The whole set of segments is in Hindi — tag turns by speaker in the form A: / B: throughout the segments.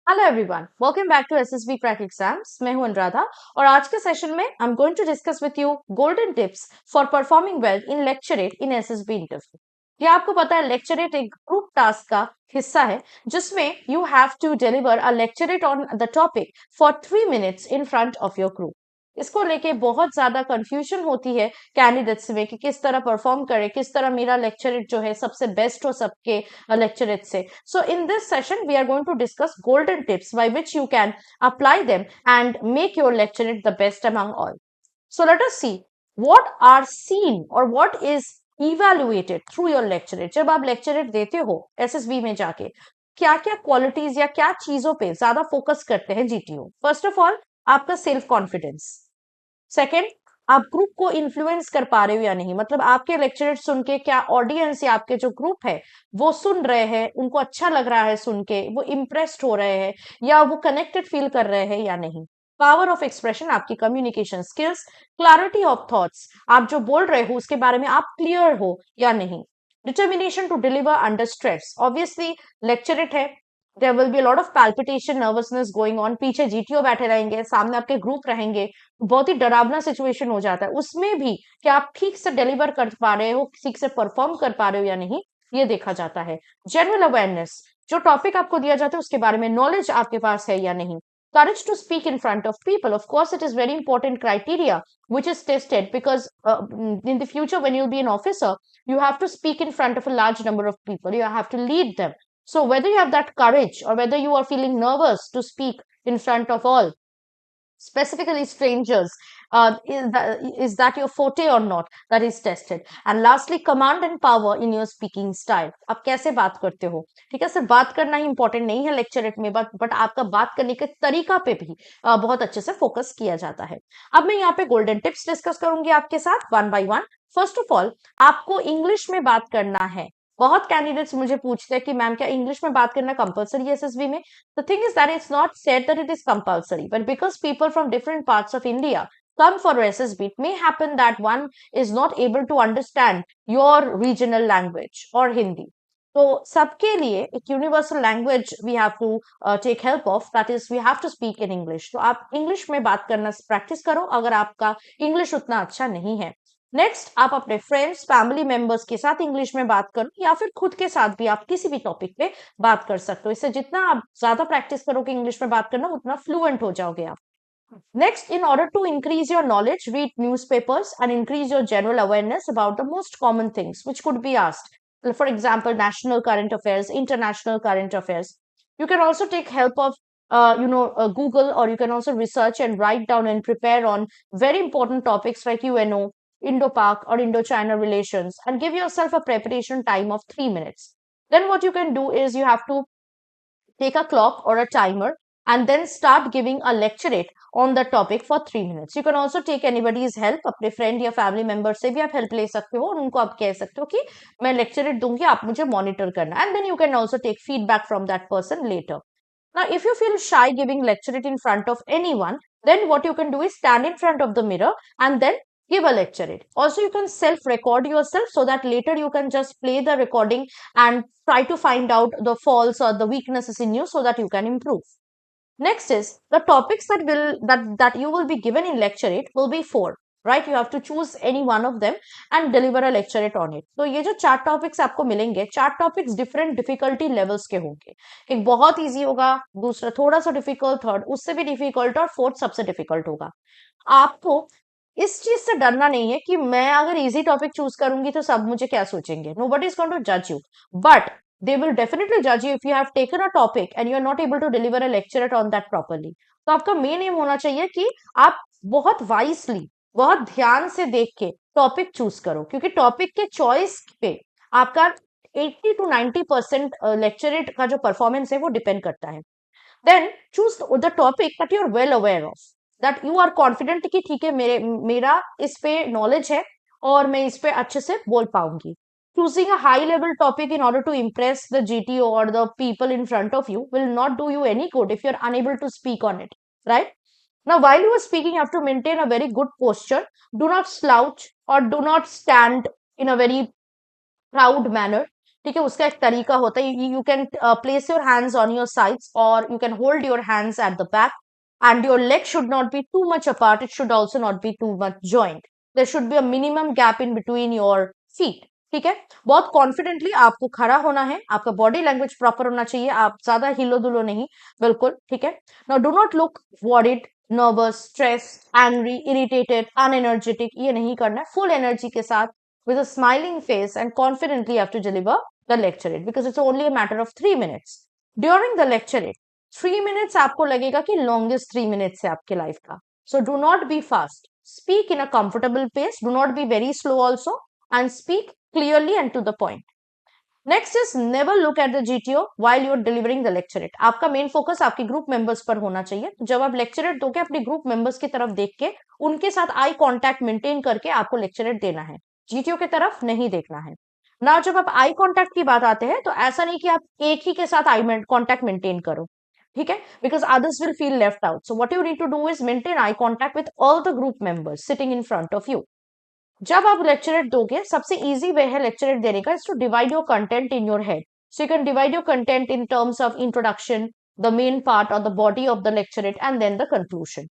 A: Hello everyone, welcome back to SSB crack exams. मैं हूं अनुराधा और आज के सेशन में I am going to discuss with you golden tips for performing well in lecturette in SSB interview. ये आपको पता है, लेक्चरेट एक ग्रुप टास्क का हिस्सा है जिसमें you have to deliver a lecturette on the topic for 3 minutes in front of your group. इसको लेके बहुत ज्यादा कंफ्यूजन होती है कैंडिडेट्स में कि किस तरह परफॉर्म करे, किस तरह मेरा लेक्चरेट जो है सबसे बेस्ट हो सबके lecturate say. So in this session, we are going to discuss golden tips by which you can apply them and make your lecturate the best among all. So let us see what are seen or what is evaluated through your lecturate. जब आप lecturate देते हो SSB में जाके क्या क्या क्वालिटीज या क्या चीजों पे ज्यादा फोकस करते हैं जीटीओ? फर्स्ट ऑफ ऑल, आपका सेल्फ कॉन्फिडेंस। सेकेंड, आप ग्रुप को इन्फ्लुएंस कर पा रहे हो या नहीं, मतलब आपके लेक्चर सुन के क्या ऑडियंस या आपके जो ग्रुप है वो सुन रहे हैं, उनको अच्छा लग रहा है सुन के, वो इम्प्रेस्ड हो रहे हैं या वो कनेक्टेड फील कर रहे हैं या नहीं। पावर ऑफ एक्सप्रेशन, आपकी communication skills. Clarity of thoughts, आप जो बोल रहे हो उसके बारे में आप क्लियर हो या नहीं। Determination to deliver under stress, obviously lecturette है, there will be lot of palpitation, nervousness going on, पीछे जीटीओ बैठे रहेंगे, सामने आपके ग्रुप रहेंगे, बहुत ही डरावना सिचुएशन हो जाता है। उसमें भी क्या आप ठीक से डिलीवर कर पा रहे हो, ठीक से परफॉर्म कर पा रहे हो या नहीं, ये देखा जाता है। जनरल अवेयरनेस, जो टॉपिक आपको दिया जाता है उसके बारे में नॉलेज आपके पास है या नहीं। courage to speak in front of people, of course it is very important criteria which is tested because in the future when you'll be an officer, you have to speak in front of a large number of people, you have to lead them. So whether you have that courage or whether you are feeling nervous to speak in front of all, specifically strangers, is that your forte or not, that is tested. And lastly, command and power in your speaking style, आप कैसे बात करते हो। ठीक है, सिर्फ बात करना ही इंपॉर्टेंट नहीं है लेक्चरेट में, बट आपका बात करने के तरीका पे भी बहुत अच्छे से फोकस किया जाता है। अब मैं यहाँ पे गोल्डन टिप्स डिस्कस करूंगी आपके साथ one by one. First of all, आपको इंग्लिश में बात करना है। बहुत कैंडिडेट्स मुझे पूछते हैं कि मैम क्या इंग्लिश में बात करना कंपलसरी है एसएसबी में? The thing is that it's not said that it is compulsory, but because people from different parts of India come for SSB, it may happen that one is not able to understand your regional language or Hindi. तो सबके लिए एक universal language we have to take help of, that is we have to speak in English. तो आप इंग्लिश में बात करना प्रैक्टिस करो अगर आपका इंग्लिश उतना अच्छा नहीं है। नेक्स्ट, आप अपने फ्रेंड्स फैमिली मेंबर्स के साथ इंग्लिश में बात करो या फिर खुद के साथ भी आप किसी भी टॉपिक पे बात कर सकते हो। इससे जितना आप ज्यादा प्रैक्टिस करोगे इंग्लिश में बात करना, उतना फ्लुएंट हो जाओगे आप। Next, in order to increase your knowledge, read newspapers and increase your general awareness about the most common things which could be asked. For example, national current affairs, international current affairs. You can also take help of Google, or you can also research and write down and prepare on very important topics like UNO, Indo-Pak or Indo-China relations, and give yourself a preparation time of 3 minutes. Then what you can do is you have to take a clock or a timer and then start giving a lecturate on the topic for 3 minutes. You can also take anybody's help, अपने friend या family member से भी आप help ले सकते हो और उनको आप कह सकते हो कि मैं lecturate दूंगी, आप मुझे monitor करना, and then you can also take feedback from that person later. Now, if you feel shy giving lecturate in front of anyone, then what you can do is stand in front of the mirror and then give a lecturate. Also, you can self-record yourself so that later you can just play the recording and try to find out the faults or the weaknesses in you so that you can improve. Next is the topics that you will be given in lecturate will be 4. Right, you have to choose any one of them and deliver a lecturate on it. तो ये जो 4 टॉपिक्स आपको मिलेंगे, 4 टॉपिक्स डिफरेंट डिफिकल्टी लेवल्स के होंगे। एक बहुत इजी होगा, दूसरा थोड़ा सा डिफिकल्ट, थर्ड उससे भी डिफिकल्ट और फोर्थ सबसे डिफिकल्ट होगा। आपको इस चीज से डरना नहीं है कि मैं अगर इजी टॉपिक चूज करूंगी तो सब मुझे क्या सोचेंगे। नोबडी इज गोइंग टू जज you, but they will definitely judge you if you have taken a topic and you are not able to deliver a lecture on that properly. तो आपका मेन एम होना चाहिए कि आप बहुत वाइसली, बहुत ध्यान से देख के टॉपिक चूज करो, क्योंकि टॉपिक के चॉइस पे आपका 80 to 90% लेक्चरेट का जो परफॉर्मेंस है वो डिपेंड करता है। Then choose the topic that you are well aware of, that you are confident कि ठीक है मेरा इस पे नॉलेज है और मैं इस पे अच्छे से बोल पाऊंगी। Choosing a high level topic in order to impress the GTO or the people in front of you will not do you any good if you're unable to speak on it, right? Now, while you are speaking, you have to maintain a very good posture. Do not slouch or do not stand in a very proud manner. ठीक है, उसका एक तरीका होता है। You can place your hands on your sides और you can hold your hands at the back and your leg should not be too much apart, it should also not be too much joint, there should be a minimum gap in between your feet. ठीक है, बहुत कॉन्फिडेंटली आपको खड़ा होना है, आपका बॉडी लैंग्वेज प्रॉपर होना चाहिए, आप ज्यादा हिलो दुलो नहीं, बिल्कुल। ठीक है, now do not look worried, nervous, stress, angry, irritated, unenergetic, ये नहीं करना है। फुल एनर्जी के साथ with a smiling face and confidently you have to deliver the lecturate because it's only a matter of 3 minutes. During the lecturate, 3 minutes आपको लगेगा कि longest 3 minutes है आपके life का. So do not be fast. Speak in a comfortable pace. Do not be very slow also and speak clearly and to the point. Next is never look at the GTO while you are delivering the lecturette. आपका मेन फोकस आपके ग्रुप मेंबर्स पर होना चाहिए। जब आप लेक्चरेट दोगे अपने ग्रुप मेंबर्स की तरफ देख के उनके साथ आई कांटेक्ट मेंटेन करके आपको लेक्चरेट देना है, जीटीओ की तरफ नहीं देखना है ना। जब आप आई कांटेक्ट की बात आते हैं तो ऐसा नहीं कि आप एक ही के साथ आई कांटेक्ट मेंटेन करो, ठीक है, because others will feel left out. So what you need to do is maintain eye contact with all the group members sitting in front of you. जब आप लेक्चरेट दोगे सबसे इजी वे है लेक्चरेट देने का is to divide your content in your head. So you can divide your content in terms of introduction, the main part और the body of the lecturette and then the conclusion.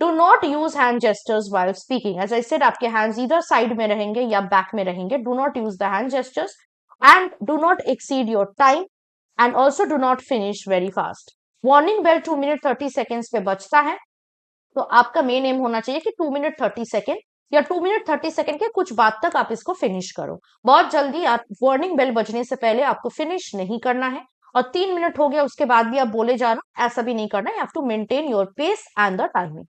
A: Do not use hand gestures while speaking. As I said आपके हैंड्स इधर साइड में रहेंगे या बैक में रहेंगे। Do not use the hand gestures and do not exceed your time and also do not finish very fast. Warning bell 2 minute 30 seconds पे बजता है तो आपका मेन एम होना चाहिए कि 2 मिनट 30 सेकेंड या 2 मिनट 30 सेकेंड के कुछ बाद तक आप इसको फिनिश करो। बहुत जल्दी आप वार्निंग बेल बजने से पहले आपको फिनिश नहीं करना है और 3 मिनट हो गया उसके बाद भी आप बोले जाना, ऐसा भी नहीं करना है। You have to maintain your pace and the timing.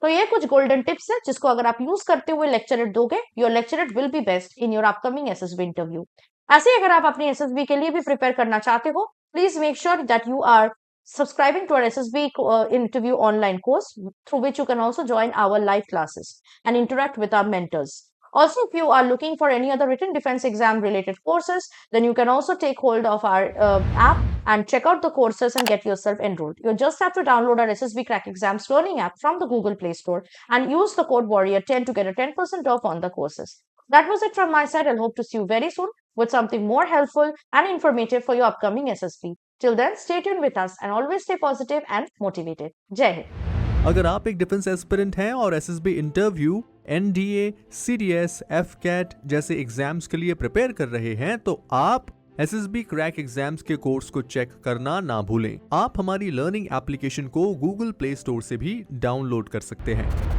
A: तो ये कुछ गोल्डन टिप्स है जिसको अगर आप यूज करते हुए लेक्चरेट दोगे, your lecturette will be best in your upcoming SSB interview. ऐसे ही अगर आप अपने एसएसबी के लिए भी प्रिपेयर करना चाहते हो, please make sure that you are subscribing to our SSB interview online course, through which you can also join our live classes and interact with our mentors. Also, if you are looking for any other written defense exam related courses, then you can also take hold of our app and check out the courses and get yourself enrolled. You just have to download our SSB Crack Exams Learning app from the Google Play Store and use the code WARRIOR10 to get a 10% off on the courses. That was it from my side. I'll hope to see you very soon with something more helpful and informative for your upcoming SSB. Till then, stay tuned with us and always stay positive and motivated. जय हिंद।
B: अगर आप एक डिफेंस एस्पिरेंट हैं और SSB interview, NDA, CDS, AFCAT जैसे एग्जाम्स के लिए प्रिपेयर कर रहे हैं तो आप एसएसबी क्रैक एग्जाम्स के कोर्स को चेक करना ना भूलें। आप हमारी लर्निंग एप्लीकेशन को गूगल प्ले स्टोर से भी डाउनलोड कर सकते हैं।